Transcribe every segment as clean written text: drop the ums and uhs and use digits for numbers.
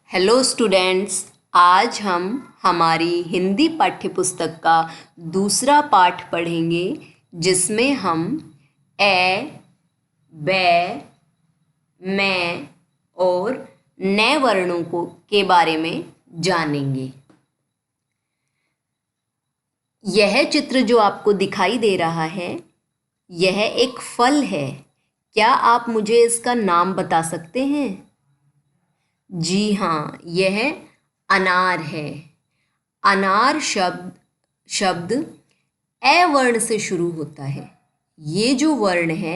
Hello students. आज हम हमारी हिंदी पाठ्यपुस्तक का दूसरा पाठ पढ़ेंगे जिसमें हम ए, बै, मैं और नए वर्णों के बारे में जानेंगे। यह चित्र जो आपको दिखाई दे रहा है यह एक फल है। क्या आप मुझे इसका नाम बता सकते हैं? जी हाँ, यह अनार है। अनार शब्द ए वर्ण से शुरू होता है। ये जो वर्ण है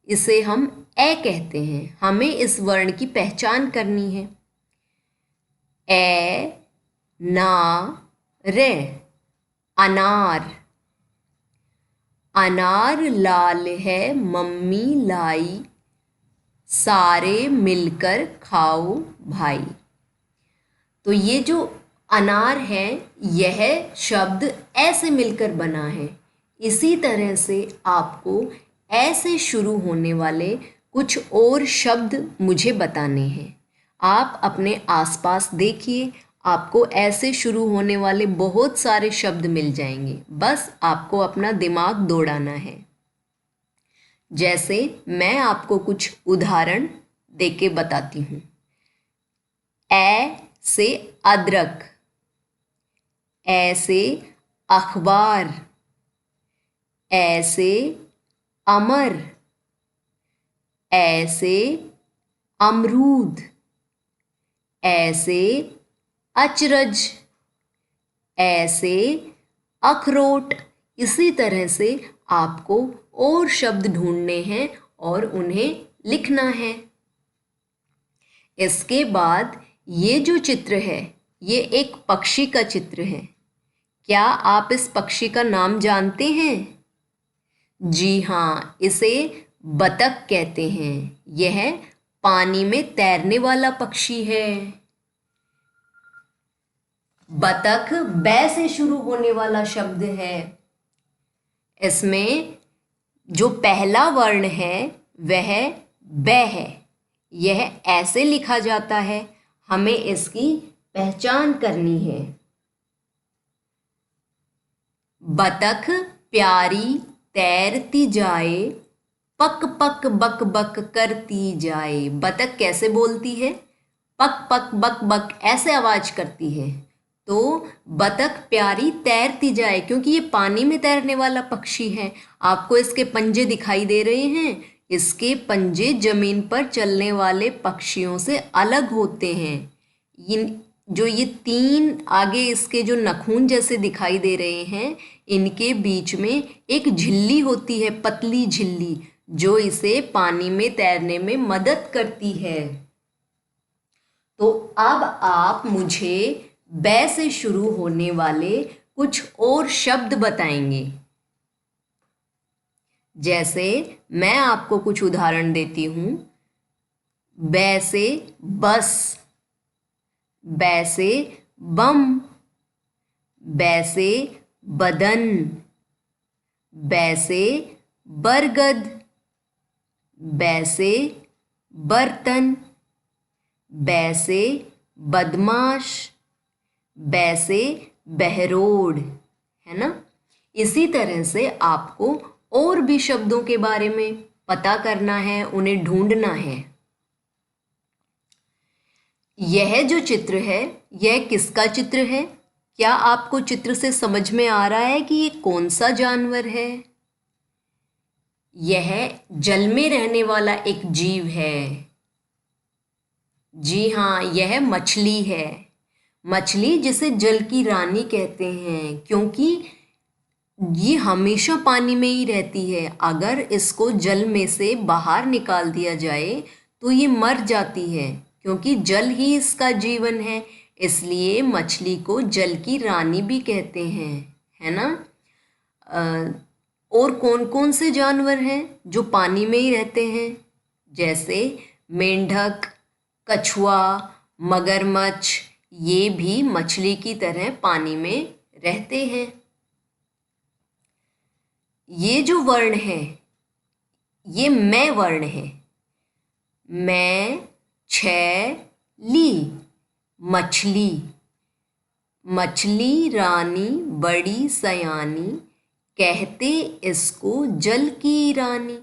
इसे हम ए कहते हैं। हमें इस वर्ण की पहचान करनी है। ए ना रे, अनार। अनार लाल है मम्मी लाई, सारे मिलकर खाओ भाई। तो ये जो अनार है यह शब्द ए से मिलकर बना है। इसी तरह से आपको ए से शुरू होने वाले कुछ और शब्द मुझे बताने हैं। आप अपने आसपास देखिए, आपको ऐसे शुरू होने वाले बहुत सारे शब्द मिल जाएंगे। बस आपको अपना दिमाग दौड़ाना है। जैसे मैं आपको कुछ उदाहरण देके बताती हूँ। ए से अदरक, ए से अखबार, ए से अमर, ए से अमरूद, ए से अचरज, ए से अखरोट। इसी तरह से आपको और शब्द ढूंढने हैं और उन्हें लिखना है। इसके बाद ये जो चित्र है ये एक पक्षी का चित्र है। क्या आप इस पक्षी का नाम जानते हैं? जी हाँ, इसे बतख कहते हैं। यह पानी में तैरने वाला पक्षी है। बतख बै से शुरू होने वाला शब्द है। इसमें जो पहला वर्ण है वह बै है। यह ऐसे लिखा जाता है। हमें इसकी पहचान करनी है। बतख प्यारी तैरती जाए, पक पक बक बक करती जाए। बतख कैसे बोलती है? पक पक बक बक ऐसे आवाज करती है। तो बतख प्यारी तैरती जाए, क्योंकि ये पानी में तैरने वाला पक्षी है। आपको इसके पंजे दिखाई दे रहे हैं। इसके पंजे जमीन पर चलने वाले पक्षियों से अलग होते हैं। ये तीन आगे इसके जो नखून जैसे दिखाई दे रहे हैं, इनके बीच में एक झिल्ली होती है, पतली झिल्ली, जो इसे पानी में तैरने में मदद करती है। तो अब आप मुझे बै से शुरू होने वाले कुछ और शब्द बताएंगे। जैसे मैं आपको कुछ उदाहरण देती हूँ। बै से बस, बै से बम, बै से बदन, बै से बरगद, बै से बर्तन, बै से बदमाश, बै से बहरोड़, है ना। इसी तरह से आपको और भी शब्दों के बारे में पता करना है, उन्हें ढूंढना है। यह जो चित्र है यह किसका चित्र है? क्या आपको चित्र से समझ में आ रहा है कि ये कौन सा जानवर है? यह जल में रहने वाला एक जीव है। जी हाँ, यह मछली है। मछली जिसे जल की रानी कहते हैं, क्योंकि ये हमेशा पानी में ही रहती है। अगर इसको जल में से बाहर निकाल दिया जाए तो ये मर जाती है, क्योंकि जल ही इसका जीवन है। इसलिए मछली को जल की रानी भी कहते हैं, है ना। और कौन कौन से जानवर हैं जो पानी में ही रहते हैं? जैसे मेंढक, कछुआ, मगरमच्छ, ये भी मछली की तरह पानी में रहते हैं। ये जो वर्ण है ये मैं वर्ण है। मैं, छ, ली। मछली, मछली रानी बड़ी सयानी, कहते इसको जल की रानी।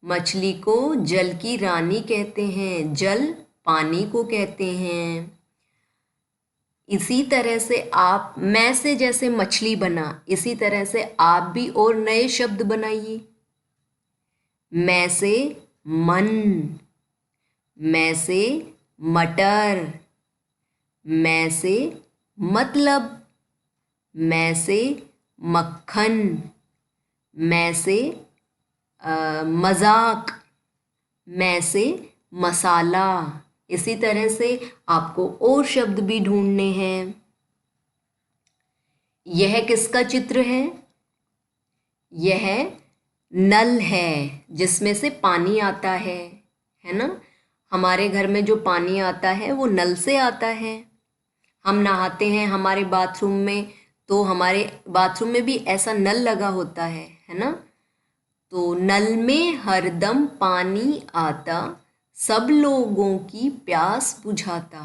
मछली को जल की रानी कहते हैं, जल पानी को कहते हैं। इसी तरह से आप, मैं से जैसे मछली बना, इसी तरह से आप भी और नए शब्द बनाइए। मैं से मन, मैं से मटर, मैं से मतलब, मैं से मक्खन, मैं से मजाक, मैं से मसाला। इसी तरह से आपको और शब्द भी ढूंढने हैं। यह किसका चित्र है? यह नल है, जिसमें से पानी आता है ना। हमारे घर में जो पानी आता है वो नल से आता है। हम नहाते हैं हमारे बाथरूम में, तो हमारे बाथरूम में भी ऐसा नल लगा होता है ना। तो नल में हरदम पानी आता, सब लोगों की प्यास बुझाता।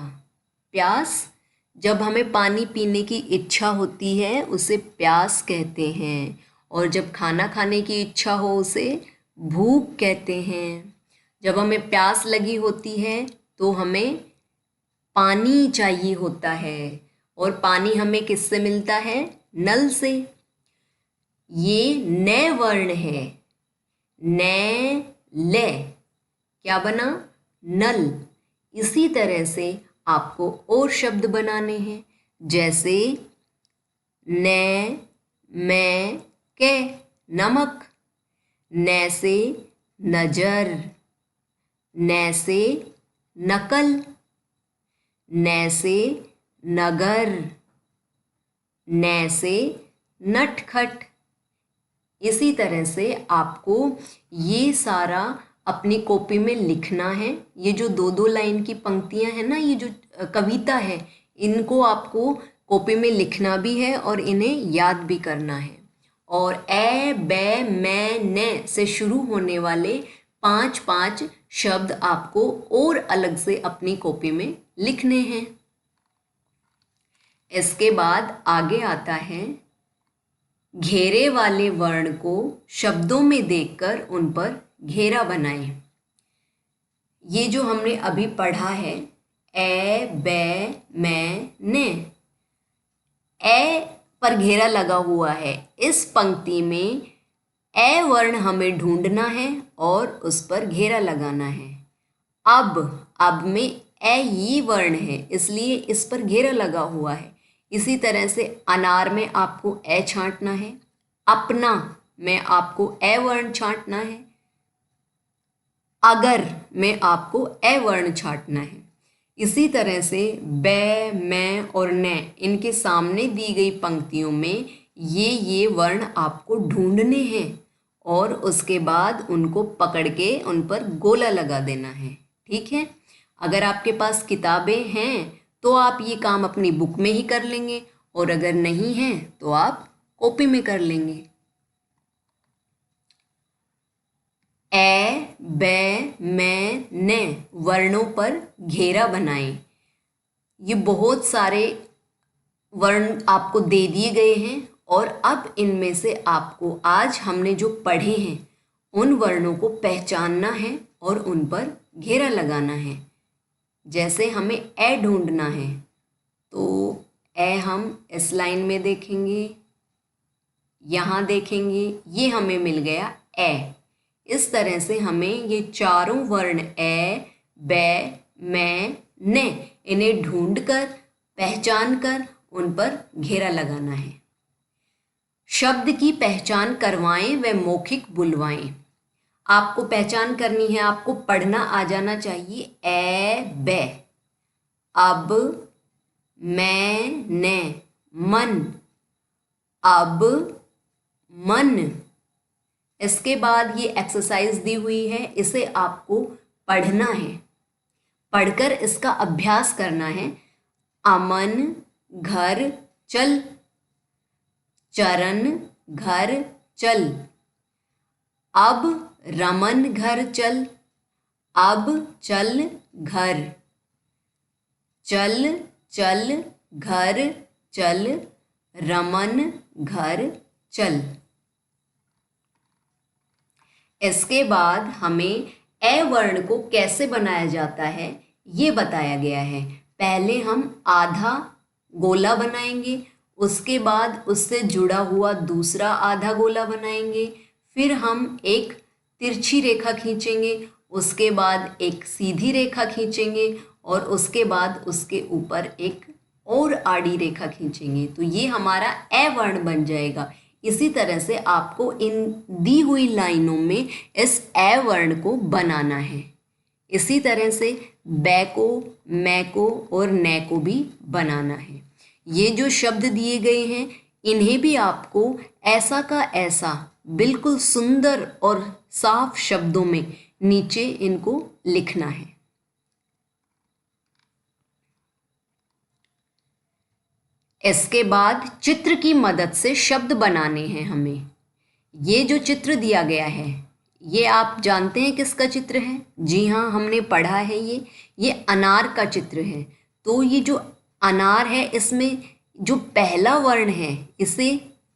प्यास, जब हमें पानी पीने की इच्छा होती है उसे प्यास कहते हैं, और जब खाना खाने की इच्छा हो उसे भूख कहते हैं। जब हमें प्यास लगी होती है तो हमें पानी चाहिए होता है, और पानी हमें किससे मिलता है? नल से। ये न वर्ण है, न ले, क्या बना? नल। इसी तरह से आपको और शब्द बनाने हैं, जैसे न, मैं, के, नमक। न से नजर, न से नकल, न से नगर, न से नटखट। इसी तरह से आपको ये सारा अपनी कॉपी में लिखना है। ये जो दो दो लाइन की पंक्तियां हैं ना, ये जो कविता है, इनको आपको कॉपी में लिखना भी है और इन्हें याद भी करना है। और ए, बै, मैं, ने से शुरू होने वाले 5 शब्द आपको और अलग से अपनी कॉपी में लिखने हैं। इसके बाद आगे आता है, घेरे वाले वर्ण को शब्दों में देखकर उन पर घेरा बनाएं। ये जो हमने अभी पढ़ा है, ए, बै, मैं, ने, ए पर घेरा लगा हुआ है। इस पंक्ति में ए वर्ण हमें ढूंढना है और उस पर घेरा लगाना है। अब में ए ये वर्ण है, इसलिए इस पर घेरा लगा हुआ है। इसी तरह से अनार में आपको ए छांटना है, अपना में आपको ए वर्ण छांटना है, अगर में आपको ए वर्ण छांटना है। इसी तरह से बै, मैं और ने, इनके सामने दी गई पंक्तियों में ये वर्ण आपको ढूंढने हैं और उसके बाद उनको पकड़ के उन पर गोला लगा देना है। ठीक है। अगर आपके पास किताबें हैं तो आप ये काम अपनी बुक में ही कर लेंगे, और अगर नहीं है तो आप कॉपी में कर लेंगे। ए, बै, मैं, ने वर्णों पर घेरा बनाएं। ये बहुत सारे वर्ण आपको दे दिए गए हैं, और अब इनमें से आपको आज हमने जो पढ़े हैं उन वर्णों को पहचानना है और उन पर घेरा लगाना है। जैसे हमें ए ढूंढना है, तो ए हम इस लाइन में देखेंगे, यहाँ देखेंगे, ये हमें मिल गया ए। इस तरह से हमें ये चारों वर्ण ए, बै, मैं, ने, इन्हें ढूंढकर, पहचान कर उन पर घेरा लगाना है। शब्द की पहचान करवाएं व मौखिक बुलवाएं। आपको पहचान करनी है, आपको पढ़ना आ जाना चाहिए। ए, बै, अब, मैं, ने, मन, अब, मन। इसके बाद ये एक्सरसाइज दी हुई है, इसे आपको पढ़ना है, पढ़कर इसका अभ्यास करना है। अमन घर चल, चरण घर चल, अब रमन घर चल, अब चल घर, चल चल घर चल, रमन घर चल। इसके बाद हमें ए वर्ण को कैसे बनाया जाता है ये बताया गया है। पहले हम आधा गोला बनाएंगे, उसके बाद उससे जुड़ा हुआ दूसरा आधा गोला बनाएंगे, फिर हम एक तिरछी रेखा खींचेंगे, उसके बाद एक सीधी रेखा खींचेंगे और उसके बाद उसके ऊपर एक और आड़ी रेखा खींचेंगे। तो ये हमारा ए वर्ण बन जाएगा। इसी तरह से आपको इन दी हुई लाइनों में इस ए वर्ण को बनाना है। इसी तरह से बै को, मै को और नै को भी बनाना है। ये जो शब्द दिए गए हैं इन्हें भी आपको ऐसा का ऐसा बिल्कुल सुंदर और साफ शब्दों में नीचे इनको लिखना है। इसके बाद चित्र की मदद से शब्द बनाने हैं हमें। ये जो चित्र दिया गया है ये आप जानते हैं किसका चित्र है? जी हाँ, हमने पढ़ा है ये अनार का चित्र है। तो ये जो अनार है इसमें जो पहला वर्ण है इसे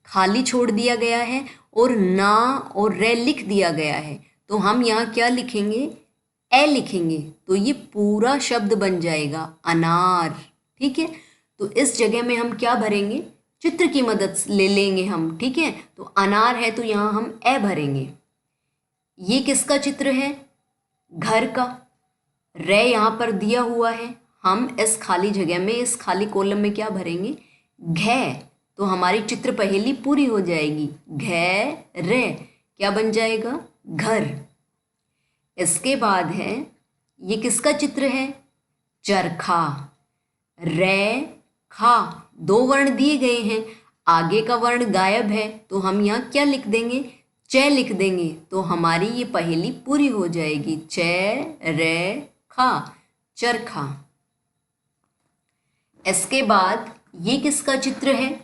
खाली छोड़ दिया गया है और ना और रे लिख दिया गया है। तो हम यहाँ क्या लिखेंगे? ए लिखेंगे। तो ये पूरा शब्द बन जाएगा अनार। ठीक है, तो इस जगह में हम क्या भरेंगे? चित्र की मदद ले लेंगे हम। ठीक है, तो अनार है तो यहाँ हम ए भरेंगे। ये किसका चित्र है? घर का। रे यहाँ पर दिया हुआ है, हम इस खाली जगह में इस खाली कॉलम में क्या भरेंगे? घे। तो हमारी चित्र पहेली पूरी हो जाएगी। घे रे क्या बन जाएगा? घर। इसके बाद है ये किसका चित्र है? चरखा। रे खा, दो वर्ण दिए गए हैं, आगे का वर्ण गायब है तो हम यहाँ क्या लिख देंगे? च लिख देंगे। तो हमारी ये पहेली पूरी हो जाएगी। च रे खा, चरखा। इसके बाद ये किसका चित्र है?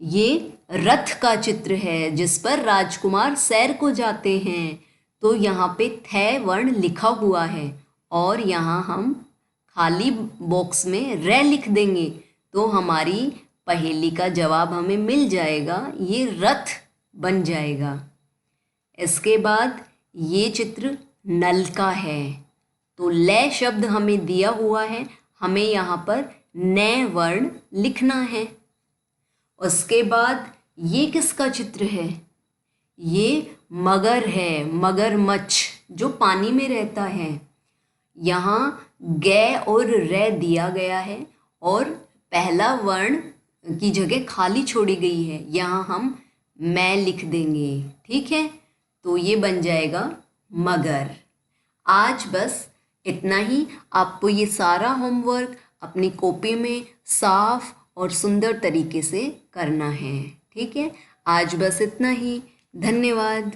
ये रथ का चित्र है जिस पर राजकुमार सैर को जाते हैं। तो यहाँ पे थ वर्ण लिखा हुआ है और यहाँ हम खाली बॉक्स में रे लिख देंगे तो हमारी पहेली का जवाब हमें मिल जाएगा। ये रथ बन जाएगा। इसके बाद ये चित्र नल का है तो ले शब्द हमें दिया हुआ है, हमें यहाँ पर नै वर्ण लिखना है। उसके बाद ये किसका चित्र है? ये मगर है, मगरमच्छ जो पानी में रहता है। यहाँ गे और रे दिया गया है और पहला वर्ण की जगह खाली छोड़ी गई है, यहाँ हम मैं लिख देंगे। ठीक है, तो ये बन जाएगा मगर। आज बस इतना ही। आपको ये सारा होमवर्क अपनी कॉपी में साफ और सुंदर तरीके से करना है। ठीक है, आज बस इतना ही। धन्यवाद।